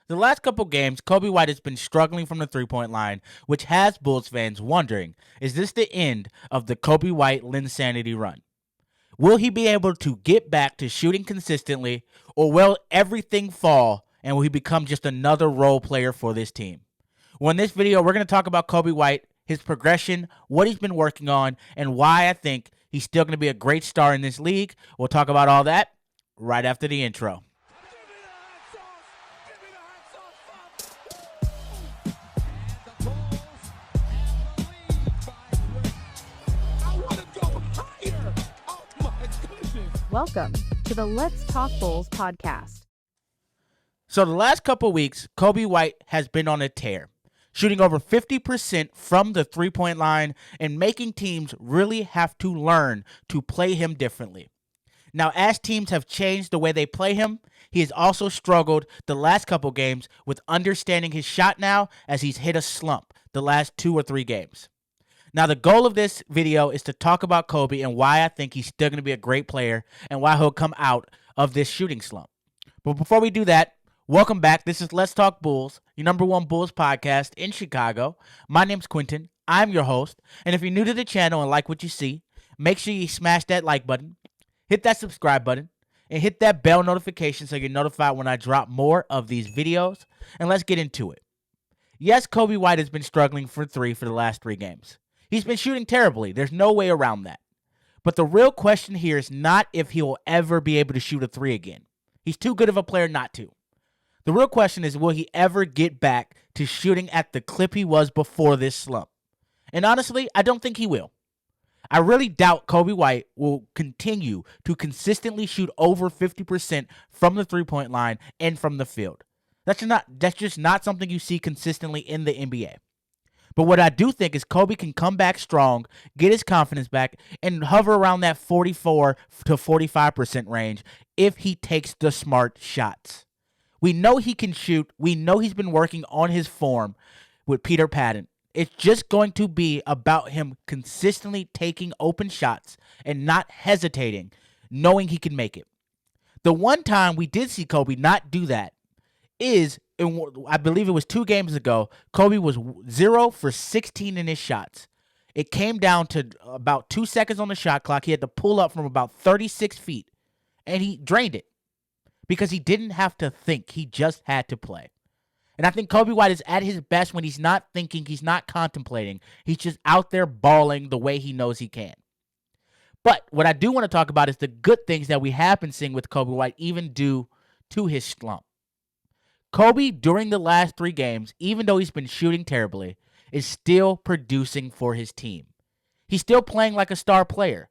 The last couple games, Coby White has been struggling from the three-point line, which has Bulls fans wondering, is this the end of the Coby White Linsanity run? Will he be able to get back to shooting consistently, or will everything fall and will he become just another role player for this team? Well, in this video, we're going to talk about Coby White, his progression, what he's been working on, and why I think he's still going to be a great star in this league. We'll talk about all that right after the intro. Welcome to the Let's Talk Bulls podcast. So the last couple weeks, Coby White has been on a tear, shooting over 50% from the three-point line and making teams really have to learn to play him differently. Now, as teams have changed the way they play him, he has also struggled the last couple games with understanding his shot now as he's hit a slump the last 2 or 3 games. Now, the goal of this video is to talk about Coby and why I think he's still going to be a great player and why he'll come out of this shooting slump. But before we do that, welcome back. This is Let's Talk Bulls, your number one Bulls podcast in Chicago. My name's Quinton. I'm your host. And if you're new to the channel and like what you see, make sure you smash that like button, hit that subscribe button, and hit that bell notification so you're notified when I drop more of these videos. And let's get into it. Yes, Coby White has been struggling for three for the last 3 games. He's been shooting terribly. There's no way around that. But the real question here is not if he'll ever be able to shoot a 3 again. He's too good of a player not to. The real question is, will he ever get back to shooting at the clip he was before this slump? And honestly, I don't think he will. I really doubt Coby White will continue to consistently shoot over 50% from the three-point line and from the field. That's just not something you see consistently in the NBA. But what I do think is Coby can come back strong, get his confidence back, and hover around that 44 to 45% range if he takes the smart shots. We know he can shoot. We know he's been working on his form with Peter Patton. It's just going to be about him consistently taking open shots and not hesitating, knowing he can make it. The one time we did see Coby not do that is, I believe it was 2 games ago, Coby was 0 for 16 in his shots. It came down to about 2 seconds on the shot clock. He had to pull up from about 36 feet, and he drained it because he didn't have to think. He just had to play. And I think Coby White is at his best when he's not thinking, he's not contemplating. He's just out there balling the way he knows he can. But what I do want to talk about is the good things that we have been seeing with Coby White, even due to his slump. Coby, during the last 3 games, even though he's been shooting terribly, is still producing for his team. He's still playing like a star player.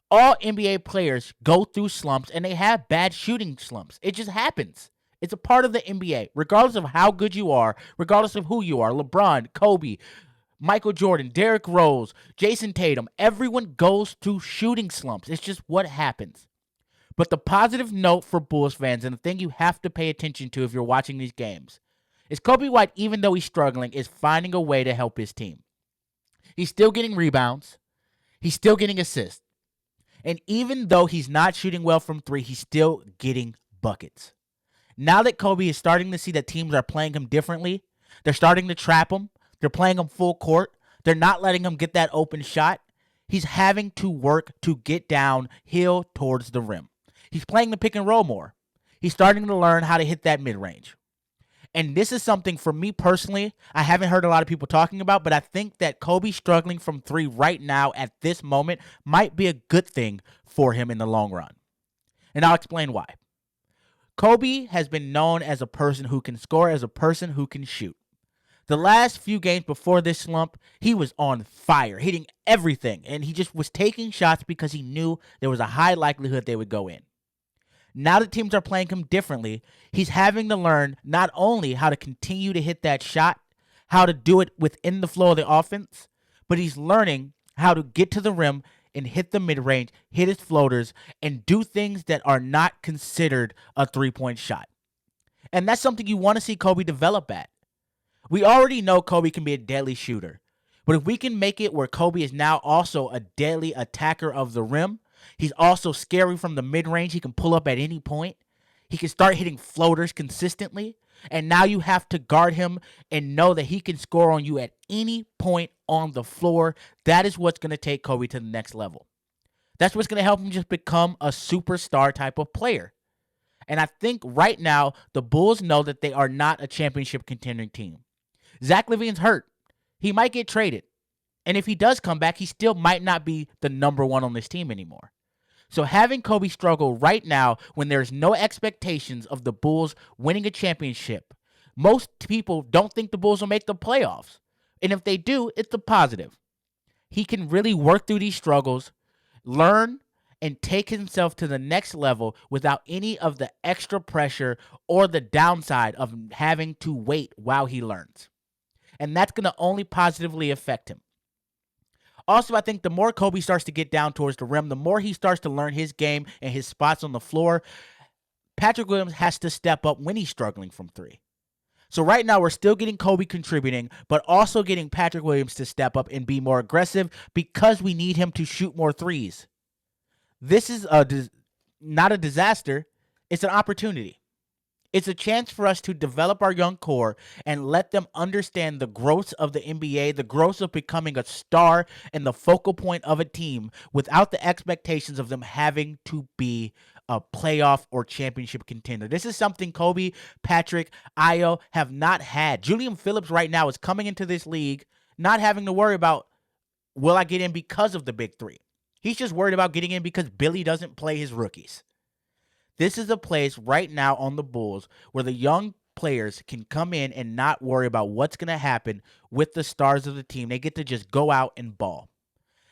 All NBA players go through slumps, and they have bad shooting slumps. It just happens. It's a part of the NBA. Regardless of how good you are, regardless of who you are, LeBron, Kobe, Michael Jordan, Derrick Rose, Jason Tatum, everyone goes through shooting slumps. It's just what happens. But the positive note for Bulls fans, and the thing you have to pay attention to if you're watching these games, is Coby White, even though he's struggling, is finding a way to help his team. He's still getting rebounds. He's still getting assists. And even though he's not shooting well from 3, he's still getting buckets. Now that Coby is starting to see that teams are playing him differently, they're starting to trap him, they're playing him full court, they're not letting him get that open shot, he's having to work to get downhill towards the rim. He's playing the pick and roll more. He's starting to learn how to hit that mid-range. And this is something, for me personally, I haven't heard a lot of people talking about, but I think that Coby struggling from 3 right now at this moment might be a good thing for him in the long run. And I'll explain why. Coby has been known as a person who can score, as a person who can shoot. The last few games before this slump, he was on fire, hitting everything, and he just was taking shots because he knew there was a high likelihood they would go in. Now that teams are playing him differently, he's having to learn not only how to continue to hit that shot, how to do it within the flow of the offense, but he's learning how to get to the rim and hit the mid-range, hit his floaters, and do things that are not considered a three-point shot. And that's something you want to see Coby develop at. We already know Coby can be a deadly shooter, but if we can make it where Coby is now also a deadly attacker of the rim, he's also scary from the mid-range. He can pull up at any point. He can start hitting floaters consistently. And now you have to guard him and know that he can score on you at any point on the floor. That is what's going to take Coby to the next level. That's what's going to help him just become a superstar type of player. And I think right now, the Bulls know that they are not a championship contending team. Zach LaVine's hurt. He might get traded. And if he does come back, he still might not be the number one on this team anymore. So having Coby struggle right now when there's no expectations of the Bulls winning a championship, most people don't think the Bulls will make the playoffs. And if they do, it's a positive. He can really work through these struggles, learn, and take himself to the next level without any of the extra pressure or the downside of having to wait while he learns. And that's going to only positively affect him. Also, I think the more Coby starts to get down towards the rim, the more he starts to learn his game and his spots on the floor, Patrick Williams has to step up when he's struggling from three. So right now, we're still getting Coby contributing, but also getting Patrick Williams to step up and be more aggressive because we need him to shoot more threes. This is not a disaster. It's an opportunity. It's a chance for us to develop our young core and let them understand the growth of the NBA, the growth of becoming a star and the focal point of a team without the expectations of them having to be a playoff or championship contender. This is something Coby, Patrick, Ayo have not had. Julian Phillips right now is coming into this league not having to worry about, will I get in because of the big three? He's just worried about getting in because Billy doesn't play his rookies. This is a place right now on the Bulls where the young players can come in and not worry about what's going to happen with the stars of the team. They get to just go out and ball.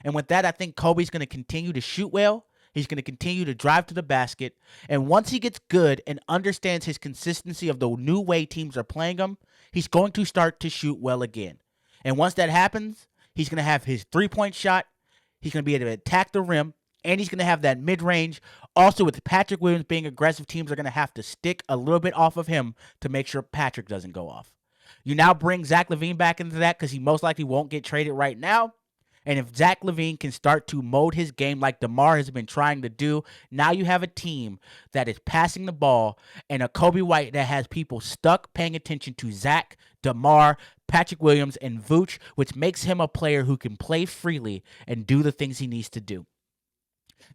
And with that, I think Coby's going to continue to shoot well. He's going to continue to drive to the basket. And once he gets good and understands his consistency of the new way teams are playing him, he's going to start to shoot well again. And once that happens, he's going to have his three-point shot. He's going to be able to attack the rim. And he's going to have that mid-range. Also, with Patrick Williams being aggressive, teams are going to have to stick a little bit off of him to make sure Patrick doesn't go off. You now bring Zach LaVine back into that because he most likely won't get traded right now. And if Zach LaVine can start to mold his game like DeMar has been trying to do, now you have a team that is passing the ball and a Coby White that has people stuck paying attention to Zach, DeMar, Patrick Williams, and Vooch, which makes him a player who can play freely and do the things he needs to do.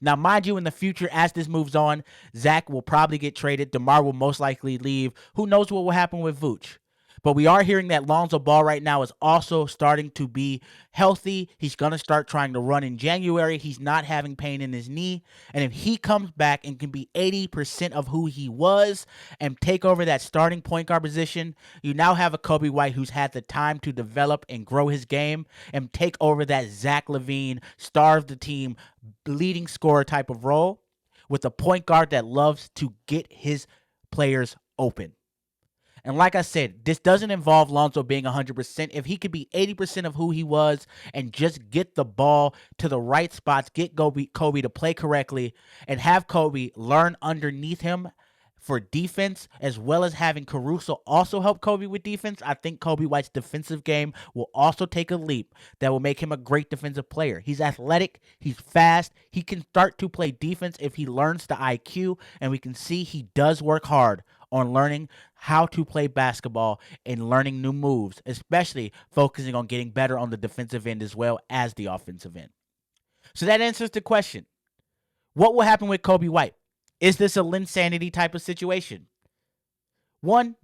Now, mind you, in the future, as this moves on, Zach will probably get traded. DeMar will most likely leave. Who knows what will happen with Vooch? But we are hearing that Lonzo Ball right now is also starting to be healthy. He's going to start trying to run in January. He's not having pain in his knee. And if he comes back and can be 80% of who he was and take over that starting point guard position, you now have a Coby White who's had the time to develop and grow his game and take over that Zach LaVine, star of the team, leading scorer type of role with a point guard that loves to get his players open. And like I said, this doesn't involve Lonzo being 100%. If he could be 80% of who he was and just get the ball to the right spots, get Coby to play correctly, and have Coby learn underneath him for defense, as well as having Caruso also help Coby with defense, I think Coby White's defensive game will also take a leap that will make him a great defensive player. He's athletic. He's fast. He can start to play defense if he learns the IQ, and we can see he does work hard on learning how to play basketball and learning new moves, especially focusing on getting better on the defensive end as well as the offensive end. So that answers the question. What will happen with Coby White? Is this a Linsanity type of situation? One,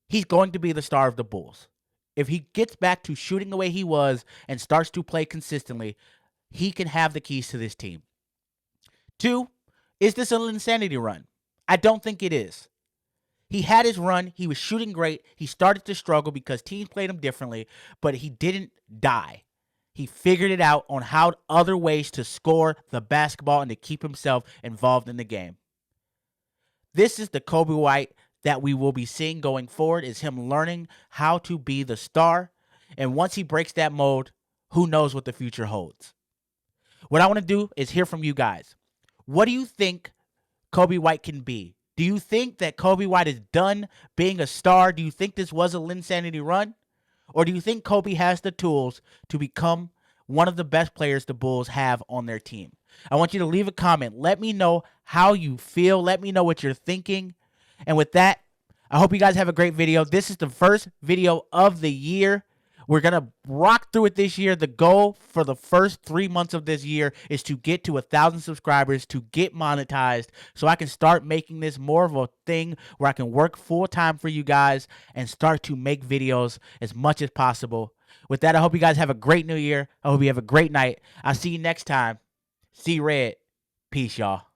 he's going to be the star of the Bulls. If he gets back to shooting the way he was and starts to play consistently, he can have the keys to this team. Two, is this a Linsanity run? I don't think it is. He had his run. He was shooting great. He started to struggle because teams played him differently, but he didn't die. He figured it out on how other ways to score the basketball and to keep himself involved in the game. This is the Coby White that we will be seeing going forward, is him learning how to be the star. And once he breaks that mold, who knows what the future holds. What I want to do is hear from you guys. What do you think Coby White can be? Do you think that Coby White is done being a star? Do you think this was a Linsanity run? Or do you think Coby has the tools to become one of the best players the Bulls have on their team? I want you to leave a comment. Let me know how you feel. Let me know what you're thinking. And with that, I hope you guys have a great video. This is the first video of the year. We're going to rock through it this year. The goal for the first 3 months of this year is to get to 1,000 subscribers, to get monetized, so I can start making this more of a thing where I can work full-time for you guys and start to make videos as much as possible. With that, I hope you guys have a great new year. I hope you have a great night. I'll see you next time. See Red. Peace, y'all.